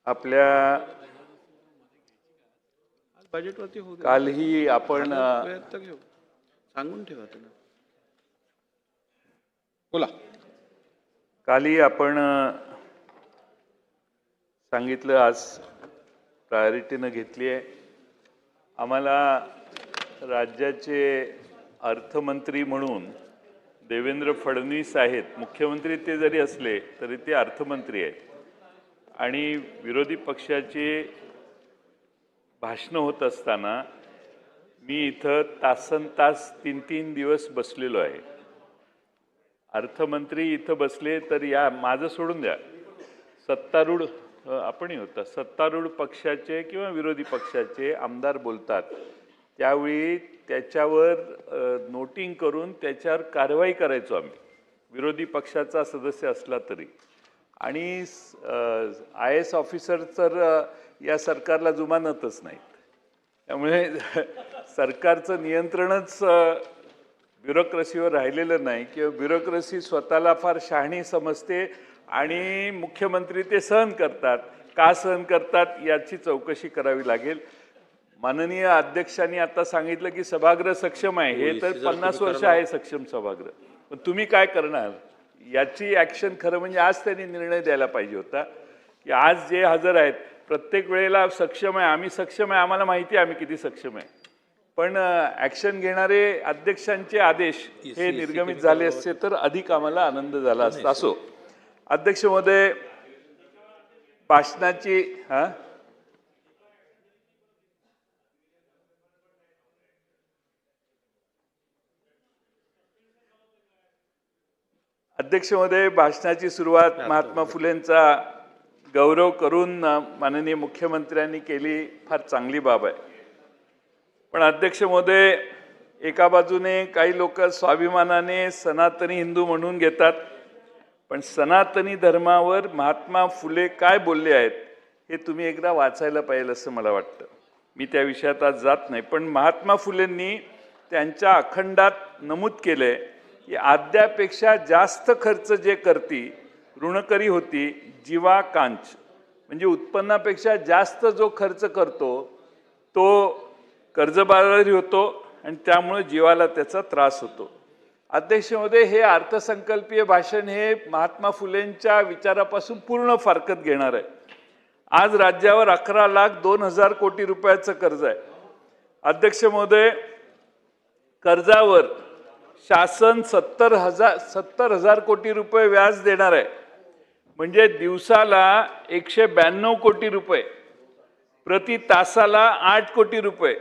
आपल्या बजेटवरती होऊ दे. कालही आपण वेळेत तर घेऊ, सांगून ठेवा त्यांना. बोला. कालही आपण सांगितलं, आज प्रायोरिटीनं घेतली आहे. आम्हाला राज्याचे अर्थमंत्री म्हणून देवेंद्र फडणवीस आहेत. मुख्यमंत्री ते जरी असले तरी ते अर्थमंत्री आहेत. आणि विरोधी पक्षाचे भाषणं होत असताना मी इथं तासनतास 3-3 दिवस बसलेलो आहे. अर्थमंत्री इथं बसले तर या माझं सोडून द्या, सत्तारूढ आपणही होता, सत्तारूढ पक्षाचे किंवा विरोधी पक्षाचे आमदार बोलतात त्यावेळी त्याच्यावर नोटिंग करून त्याच्यावर कारवाई करायचो आम्ही, विरोधी पक्षाचा सदस्य असला तरी. आणि IAS ऑफिसर तर या सरकारला जुमानतच नाहीत. त्यामुळे सरकारचं नियंत्रणच ब्युरोक्रेसीवर राहिलेलं नाही, किंवा ब्युरोक्रेसी स्वतःला फार शहाणी समजते आणि मुख्यमंत्री ते सहन करतात. का सहन करतात याची चौकशी करावी लागेल. माननीय अध्यक्षांनी आता सांगितलं की सभागृह सक्षम आहे. हे तर 50 वर्ष आहे सक्षम सभागृह, पण तुम्ही काय करणार याची ॲक्शन खरं म्हणजे आज त्यांनी निर्णय द्यायला पाहिजे होता की आज जे हजर आहेत प्रत्येक वेळेला सक्षम आहे, आम्ही सक्षम आहे, आम्हाला माहिती आहे आम्ही किती सक्षम आहे, पण ॲक्शन घेणारे अध्यक्षांचे आदेश हे निर्गमित झाले असते तर अधिक आम्हाला आनंद झाला असता. असो, अध्यक्ष महोदय, भाषणाची अध्यक्ष महोदय, भाषणाची सुरुवात महात्मा फुलेंचा गौरव करून माननीय मुख्यमंत्र्यांनी केली, फार चांगली बाब आहे. पण अध्यक्ष महोदय, एका बाजूने काही लोक स्वाभिमानाने सनातनी हिंदू म्हणून घेतात, पण सनातनी धर्मावर महात्मा फुले काय बोलले आहेत हे तुम्ही एकदा वाचायला पाहिजे असं मला वाटतं. मी त्या विषयात आज जात नाही, पण महात्मा फुलेंनी त्यांच्या अखंडात नमूद केले की आद्यापेक्षा जास्त खर्च जे करती ऋणकरी होती जीवा कांच. म्हणजे उत्पन्नापेक्षा जास्त जो खर्च करतो तो कर्जबाजारी होतो आणि त्यामुळे जीवाला त्याचा त्रास होतो. अध्यक्ष महोदय, हे अर्थसंकल्पीय भाषण हे महात्मा फुलेंच्या विचारापासून पूर्ण फारकत घेणार आहे. आज राज्यावर 11,02,000 कोटी रुपयाचं कर्ज आहे. अध्यक्ष महोदय, कर्जावर शासन 70,000 कोटी रुपये व्याज देणार आहे. म्हणजे दिवसाला 192 कोटी रुपये, प्रति तासाला 8 कोटी रुपये,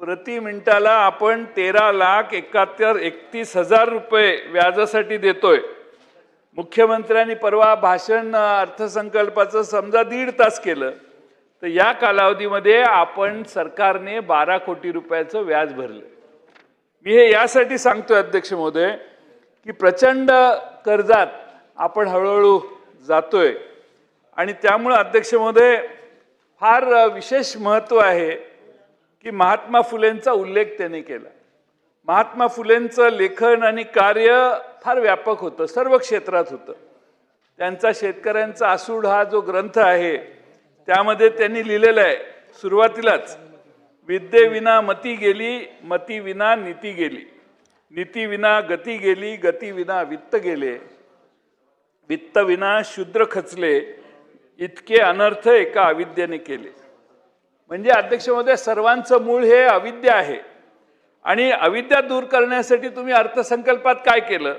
प्रति मिनिटाला आपण 13,31,000 रुपये व्याजासाठी देतोय. मुख्यमंत्र्यांनी परवा भाषण अर्थसंकल्पाचं समजा 1.5 तास केलं तर या कालावधीमध्ये आपण सरकारने 12 कोटी रुपयाचं व्याज भरलं. मी हे यासाठी सांगतोय अध्यक्ष महोदय की प्रचंड कर्जात आपण हळूहळू जातोय आणि त्यामुळे अध्यक्ष महोदय फार विशेष महत्त्व आहे की महात्मा फुलेंचा उल्लेख त्याने केला. महात्मा फुलेंचं लेखन आणि कार्य फार व्यापक होतं, सर्व क्षेत्रात होतं. त्यांचा शेतकऱ्यांचा आसूड हा जो ग्रंथ आहे त्यामध्ये त्यांनी लिहिलेलं आहे सुरुवातीलाच, विद्येविना मती गेली, मती विना नीती गेली, नीती विना गती गेली, गती विना वित्त गेले, वित्त विना शूद्र खचले, इतके अनर्थ एका अविद्येने केले. म्हणजे अध्यक्ष महोदय, सर्वांचं मूळ हे अविद्या आहे आणि अविद्या दूर करण्यासाठी तुम्ही अर्थसंकल्पात काय केलं?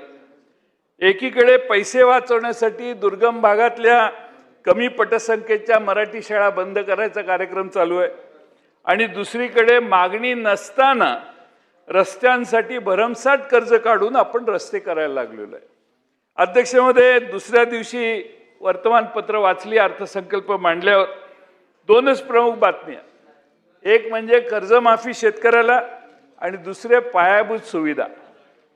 एकीकडे पैसे वाचवण्यासाठी दुर्गम भागातल्या कमी पटसंख्येच्या मराठी शाळा बंद करायचा कार्यक्रम चालू आहे आणि दुसरीकडे मागणी नसताना रस्त्यांसाठी भरमसाठ कर्ज काढून आपण रस्ते करायला लागलेलो आहे. अध्यक्ष महोदय, दुसऱ्या दिवशी वर्तमानपत्र वाचली, अर्थसंकल्प मांडल्यावर 2च प्रमुख बातम्या, एक म्हणजे कर्जमाफी शेतकऱ्याला आणि दुसरे पायाभूत सुविधा.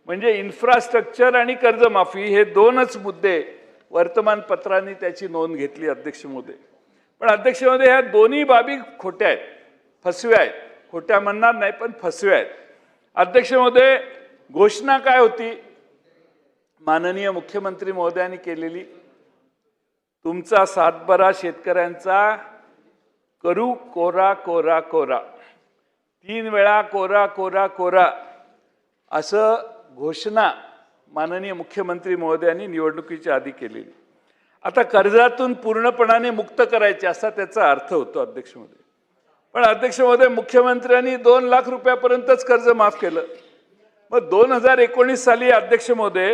म्हणजे इन्फ्रास्ट्रक्चर आणि कर्जमाफी हे 2च मुद्दे वर्तमानपत्रांनी त्याची नोंद घेतली अध्यक्ष महोदय. पण अध्यक्ष महोदय, ह्या दोन्ही बाबी खोट्या आहेत, फसव्या आहेत. खोट्या म्हणणार नाही पण फसव्या आहेत. अध्यक्ष महोदय, घोषणा काय होती माननीय मुख्यमंत्री महोदयांनी केलेली? तुमचा सातबारा शेतकऱ्यांचा करू कोरा कोरा कोरा, 3 वेळा कोरा कोरा कोरा असं घोषणा माननीय मुख्यमंत्री महोदयांनी निवडणुकीच्या आधी केलेली. आता कर्जातून पूर्णपणाने मुक्त करायचे असा त्याचा अर्थ होतो अध्यक्ष महोदय. पण अध्यक्ष महोदय, मुख्यमंत्र्यांनी 2 लाख रुपयापर्यंतच कर्ज माफ केलं. मग 2019 साली अध्यक्ष महोदय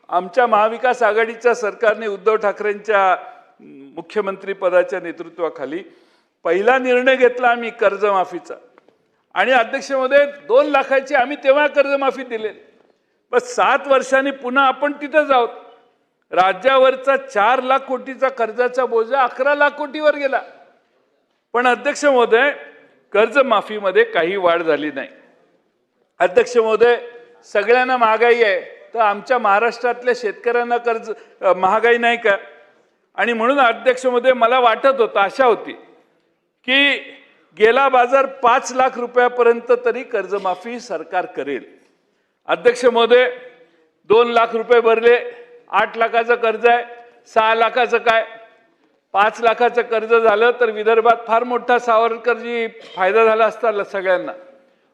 आमच्या महाविकास आघाडीच्या सरकारने उद्धव ठाकरेंच्या मुख्यमंत्री पदाच्या नेतृत्वाखाली पहिला निर्णय घेतला आम्ही कर्जमाफीचा. आणि अध्यक्ष महोदय 2 लाखाची आम्ही तेव्हा कर्जमाफी दिली. बस 7 वर्षांनी पुन्हा आपण तिथंच आहोत. राज्यावरचा 4 लाख कोटीचा कर्जाचा बोजा 11 लाख कोटीवर गेला. पण अध्यक्ष महोदय कर्जमाफीमध्ये काही वाढ झाली नाही. अध्यक्ष महोदय, सगळ्यांना महागाई आहे, तर आमच्या महाराष्ट्रातल्या शेतकऱ्यांना कर्ज महागाई नाही का? आणि म्हणून अध्यक्ष महोदय मला वाटत होतं, आशा होती की गेला बाजार 5 लाख रुपयापर्यंत तरी कर्जमाफी सरकार करेल. अध्यक्ष महोदय 2 लाख रुपये भरले, 8 लाखाचं कर्ज आहे, 6 लाखाचं काय, 5 लाखाचं कर्ज झालं तर विदर्भात फार मोठा सावरकरजी फायदा झाला असता सगळ्यांना.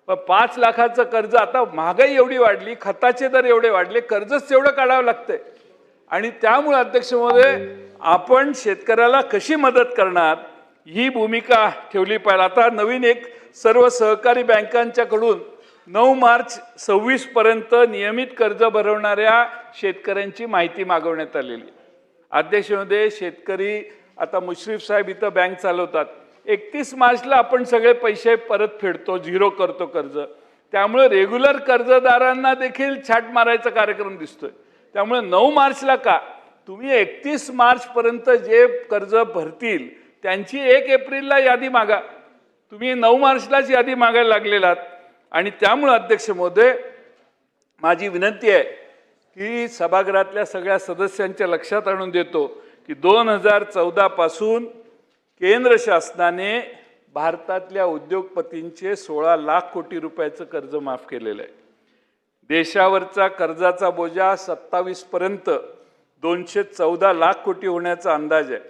पण 5 लाखाचं कर्ज, आता महागाई एवढी वाढली, खताचे दर एवढे वाढले, कर्जच तेवढं काढावं लागतंय. आणि त्यामुळे अध्यक्ष महोदय आपण शेतकऱ्याला कशी मदत करणार ही भूमिका ठेवली पाहिजे. आता नवीन एक सर्व सहकारी बँकांच्याकडून 9 मार्च 26 पर्यंत नियमित कर्ज भरवणाऱ्या शेतकऱ्यांची माहिती मागवण्यात आलेली. अध्यक्ष महोदय, शेतकरी आता मुश्रीफ साहेब इथं बँक चालवतात. 31 मार्चला आपण सगळे पैसे परत फेडतो, झिरो करतो कर्ज. त्यामुळे रेग्युलर कर्जदारांना देखील छाट मारायचा कार्यक्रम दिसतोय. त्यामुळे 9 मार्चला का, तुम्ही 31 मार्च पर्यंत जे कर्ज भरतील त्यांची 1 एप्रिलला यादी मागा. तुम्ही 9 मार्चलाच यादी मागायला लागलेलात. आणि त्यामुळे अध्यक्ष महोदय माझी विनंती आहे की सभागृहातल्या सगळ्या सदस्यांच्या लक्षात आणून देतो की 2014 पासून केंद्र शासनाने भारतातल्या उद्योगपतींचे 16 लाख कोटी रुपयाचं कर्ज माफ केलेलं आहे. देशावरचा कर्जाचा बोजा 27 पर्यंत 214 लाख कोटी होण्याचा अंदाज आहे.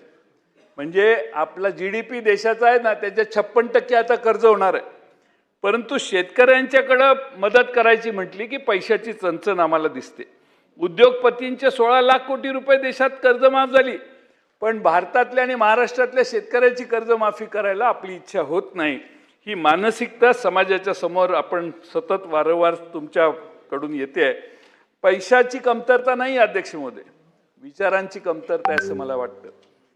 म्हणजे आपला GDP देशाचा आहे ना, त्याच्या 56% आता कर्ज होणार आहे. परंतु शेतकऱ्यांच्याकडं मदत करायची म्हटली की पैशाची चणचण आम्हाला दिसते. उद्योगपतींचे 16 लाख कोटी रुपये देशात कर्जमाफ झाली, पण भारतातल्या आणि महाराष्ट्रातल्या शेतकऱ्याची कर्जमाफी करायला आपली इच्छा होत नाही. ही मानसिकता समाजाच्या समोर आपण सतत वारंवार तुमच्याकडून येते आहे. पैशाची कमतरता नाही अध्यक्ष महोदय, विचारांची कमतरता आहे असं मला वाटतं.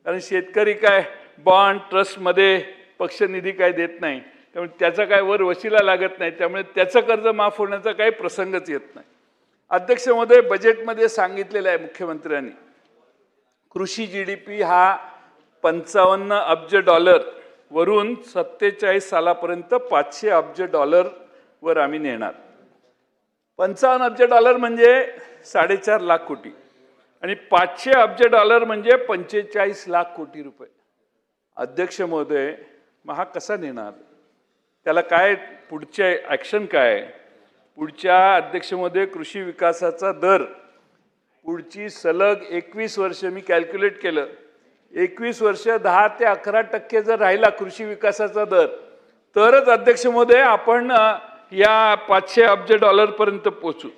कारण शेतकरी काय बॉन्ड ट्रस्टमध्ये पक्षनिधी काय देत नाही, त्यामुळे त्याचा काय वर वशिला लागत नाही, त्यामुळे त्याचं कर्ज माफ होण्याचा काही प्रसंगच येत नाही. अध्यक्ष महोदय, बजेटमध्ये सांगितलेलं आहे मुख्यमंत्र्यांनी कृषी GDP हा 55 अब्ज डॉलर वरून 47 सालापर्यंत 500 अब्ज डॉलर वर आम्ही नेणार. 55 अब्ज डॉलर म्हणजे 4.5 लाख कोटी आणि 500 अब्ज डॉलर म्हणजे 45 लाख कोटी रुपये. अध्यक्ष महोदय, मग हा कसा नेणार? त्याला काय पुढचे ॲक्शन काय? पुढच्या अध्यक्ष महोदय कृषी विकासाचा दर पुढची सलग 21 वर्ष मी कॅल्क्युलेट केलं, 21 वर्ष 10 ते 11% जर राहिला कृषी विकासाचा दर, तरच अध्यक्ष महोदय आपण या 500 अब्ज डॉलर पर्यंत पोहोचू.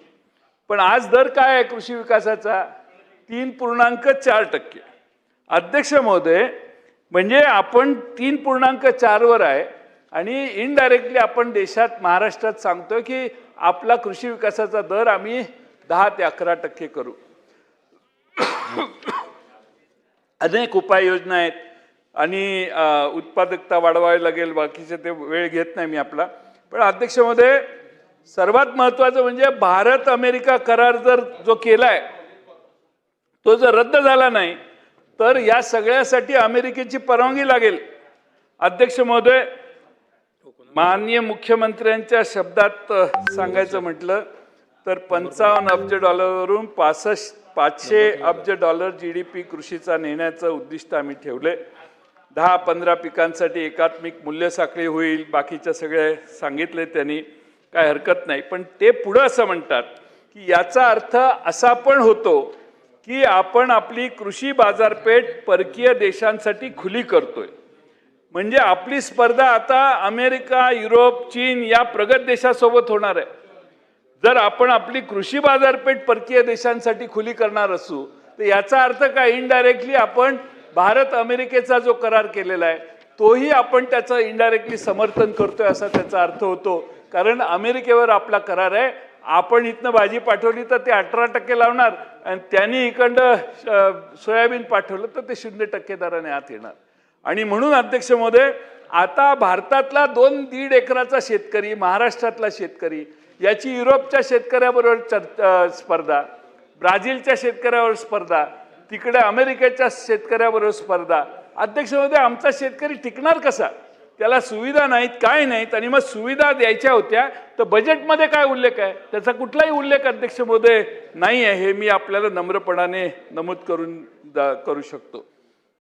पण आज दर काय आहे कृषी विकासाचा? 3.4%. अध्यक्ष महोदय, म्हणजे आपण 3.4 वर आहे आणि इनडायरेक्टली आपण देशात महाराष्ट्रात सांगतोय की आपला कृषी विकासाचा दर आम्ही 10 ते 11% करू. अनेक उपाययोजना आहेत आणि उत्पादकता वाढवावी लागेल, बाकीचे ते वेळ घेत नाही मी आपला. पण अध्यक्ष महोदय, सर्वात महत्त्वाचं म्हणजे भारत अमेरिका करार जर जो केलाय तो जर रद्द झाला नाही तर या सगळ्यासाठी अमेरिकेची परवानगी लागेल. अध्यक्ष महोदय, माननीय मुख्यमंत्र्यांच्या शब्दात सांगायचं म्हटलं तर 55 अब्ज डॉलरवरून 500 अब्ज डॉलर GDP कृषीचा नेण्याचं उद्दिष्ट आम्ही ठेवले. 10-15 पिकांसाठी एकात्मिक मूल्य साखळी होईल, बाकीच्या सगळे सांगितले त्यांनी, काय हरकत नाही. पण ते पुढं असं म्हणतात की याचा अर्थ असा पण होतो की आपण आपली कृषी बाजारपेठ परकीय देशांसाठी खुली करतोय. म्हणजे आपली स्पर्धा आता अमेरिका, युरोप, चीन या प्रगत देशासोबत होणार आहे. जर आपण आपली कृषी बाजारपेठ परकीय देशांसाठी खुली करणार असू तर याचा अर्थ काय, इनडायरेक्टली आपण भारत अमेरिकेचा जो करार केलेला आहे तोही आपण त्याचं इनडायरेक्टली समर्थन करतोय असा त्याचा अर्थ होतो. कारण अमेरिकेवर आपला करार आहे. आपण इथनं भाजी पाठवली तर ते 18% लावणार आणि त्यांनी इकडं सोयाबीन पाठवलं तर ते 0% दराने आत येणार. आणि म्हणून अध्यक्ष महोदय, आता भारतातला 2-1.5 एकराचा शेतकरी, महाराष्ट्रातला शेतकरी याची युरोपच्या शेतकऱ्याबरोबर स्पर्धा, ब्राझीलच्या शेतकऱ्यावर स्पर्धा, तिकडे अमेरिकेच्या शेतकऱ्याबरोबर स्पर्धा. अध्यक्ष महोदय, आमचा शेतकरी टिकणार कसा? त्याला सुविधा नाहीत, काय नाहीत. आणि मग सुविधा द्यायच्या होत्या तर बजेटमध्ये काय उल्लेख आहे? त्याचा कुठलाही उल्लेख अध्यक्ष महोदय नाही आहे. हे मी आपल्याला नम्रपणाने नमूद करू शकतो.